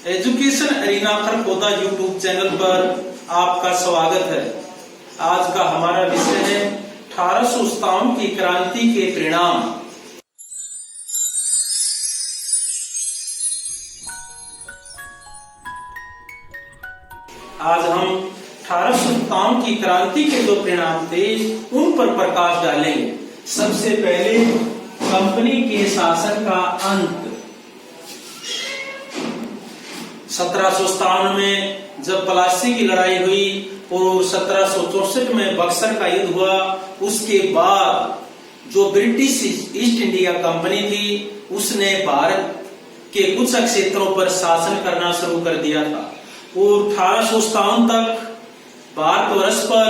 Education arena Kharkhoda YouTube channel पर आपका स्वागत है। आज का हमारा विषय है 1857 की क्रांति के परिणाम। आज हम 1857 की क्रांति के जो परिणाम थे उन पर प्रकाश डालेंगे। सबसे पहले कंपनी के शासन का अंत। 1757 में जब प्लासी की लड़ाई हुई और 1764 में बक्सर का युद्ध हुआ, उसके बाद जो ब्रिटिश ईस्ट इंडिया कंपनी थी उसने भारत के कुछ क्षेत्रों पर शासन करना शुरू कर दिया था और 1857 तक भारतवर्ष पर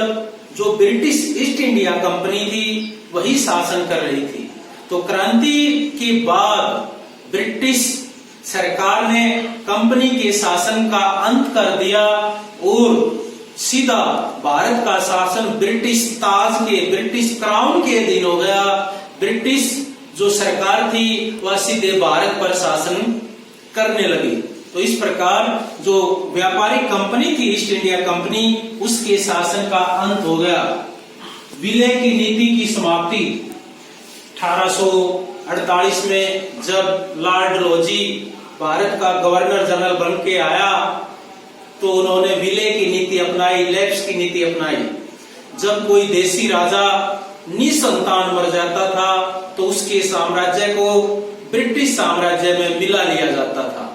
जो ब्रिटिश ईस्ट इंडिया कंपनी थी वही शासन कर रही थी। तो क्रांति के बाद ब्रिटिश सरकार ने कंपनी के शासन का अंत कर दिया और सीधा भारत का शासन ब्रिटिश ताज के, ब्रिटिश क्राउन के अधीन हो गया। ब्रिटिश जो सरकार थी वह सीधे भारत पर शासन करने लगी। तो इस प्रकार जो व्यापारिक कंपनी थी ईस्ट इंडिया कंपनी, उसके शासन का अंत हो गया। विलय की नीति की समाप्ति 1848 में जब लॉर्ड डलहौजी भारत का गवर्नर जनरल बन के आया तो उन्होंने विलय की नीति अपनाई, लैप्स की नीति अपनाई। जब कोई देशी राजा निसंतान मर जाता था तो उसके साम्राज्य को ब्रिटिश साम्राज्य में मिला लिया जाता था।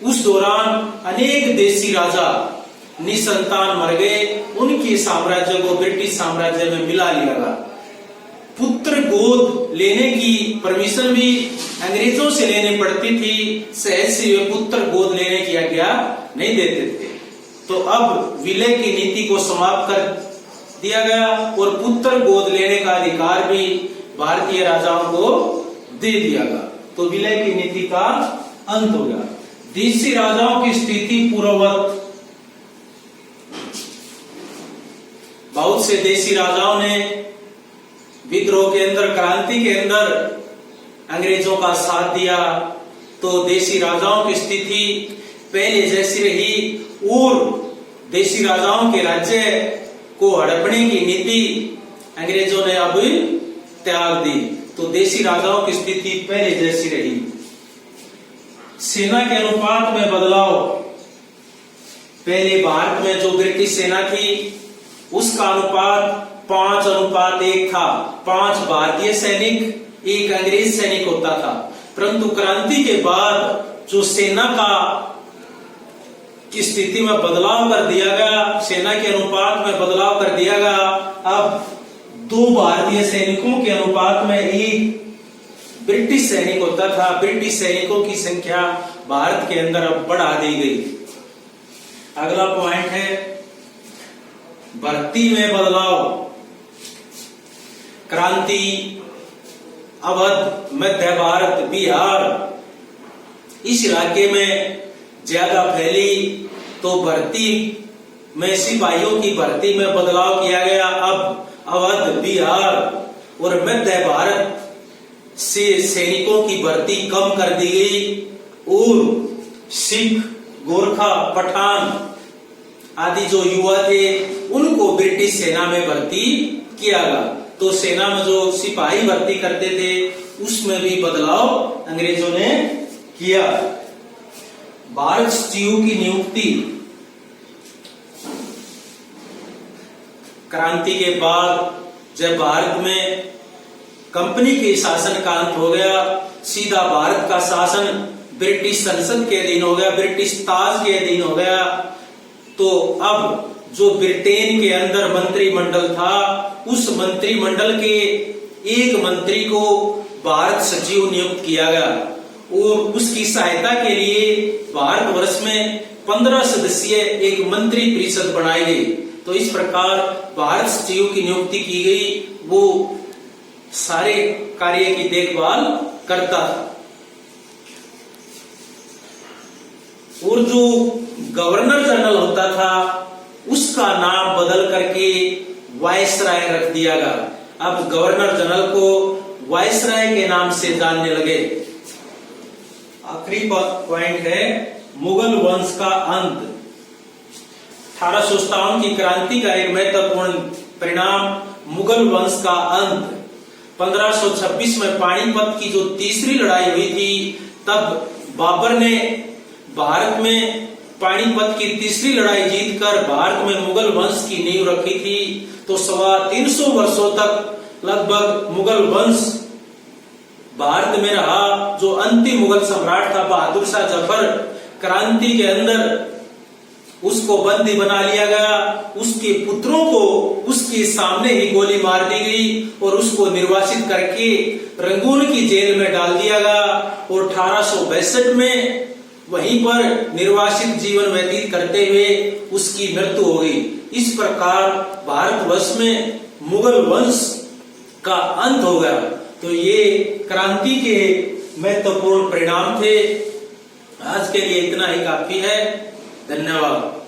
उस दौरान अनेक देशी राजा निसंतान मर गए, उनके साम्राज्य को ब्रिटिश साम्राज्य में मिला लिया गया। पुत्र गोद लेने की परमिशन भी अंग्रेजों से लेनी पड़ती थी, सहज से वे पुत्र गोद लेने की आज्ञा नहीं देते थे। तो अब विलय की नीति को समाप्त कर दिया गया और पुत्र गोद लेने का अधिकार भी भारतीय राजाओं को दे दिया गया। तो विलय की नीति का अंत हो गया। देशी राजाओं की स्थिति पूर्ववत। बहुत से देशी राजाओं ने विद्रोह के अंदर, क्रांति के अंदर अंग्रेजों का साथ दिया, तो देशी राजाओं की स्थिति पहले जैसी रही और देशी राजाओं के राज्य को हड़पने की नीति अंग्रेजों ने अब त्याग दी। तो देशी राजाओं की स्थिति पहले जैसी रही। सेना के अनुपात में बदलाव। पहले भारत में जो ब्रिटिश सेना थी उसका अनुपात 5:1 था। 5 भारतीय सैनिक, 1 अंग्रेज सैनिक होता था। परंतु क्रांति के बाद जो सेना का की स्थिति में बदलाव कर दिया गया, सेना के अनुपात में बदलाव कर दिया गया। अब 2 भारतीय सैनिकों के अनुपात में 1 ब्रिटिश सैनिक होता था। ब्रिटिश सैनिकों की संख्या भारत के अंदर अब बढ़ा दी गई। अगला पॉइंट है भर्ती में बदलाव। क्रांति अवध, मध्य भारत, बिहार इस इलाके में ज्यादा फैली, तो भर्ती में सिपाहियों की भर्ती में बदलाव किया गया। अब अवध, बिहार और मध्य भारत से सैनिकों की भर्ती कम कर दी गई और सिख, गोरखा, पठान आदि जो युवा थे उनको ब्रिटिश सेना में भर्ती किया गया। तो सेना में जो सिपाही भर्ती करते थे उसमें भी बदलाव अंग्रेजों ने किया। भारत स्टीयू की नियुक्ति। क्रांति के बाद जब भारत में कंपनी के शासन का अंत हो गया, सीधा भारत का शासन ब्रिटिश संसद के अधीन हो गया, ब्रिटिश ताज के अधीन हो गया। तो अब जो ब्रिटेन के अंदर मंत्रिमंडल था, उस मंत्रिमंडल के एक मंत्री को भारत सचिव नियुक्त किया गया और उसकी सहायता के लिए भारतवर्ष में 15 सदस्यीय एक मंत्री परिषद बनाई गई। तो इस प्रकार भारत सचिव की नियुक्ति की गई। वो सारे कार्य की देखभाल करता था। और जो गवर्नर जनरल होता था उसका नाम बदल करके वायसराय रख दिया गया। अब गवर्नर जनरल को वायसराय के नाम से जानने लगे। आखिरी पॉइंट है मुगल वंश का अंत। 1857 की क्रांति का एक महत्वपूर्ण परिणाम मुगल वंश का अंत। 1526 में पानीपत की जो तीसरी लड़ाई हुई थी, तब बाबर ने भारत में पानीपत की तीसरी लड़ाई जीतकर भारत में मुगल वंश की नींव रखी थी। तो 350 वर्षों तक लगभग मुगल वंश भारत में रहा। जो अंतिम मुगल सम्राट था बहादुर शाह जफर, क्रांति के अंदर उसको बंदी बना लिया गया। उसके पुत्रों को उसके सामने ही गोली मार दी गई और उसको निर्वासित करके रंगून की जेल में डाल दिया गया और 1862 में वहीं पर निर्वासित जीवन व्यतीत करते हुए उसकी मृत्यु हो गई। इस प्रकार भारतवर्ष में मुगल वंश का अंत हो गया। तो ये क्रांति के महत्वपूर्ण परिणाम थे। आज के लिए इतना ही काफी है। धन्यवाद।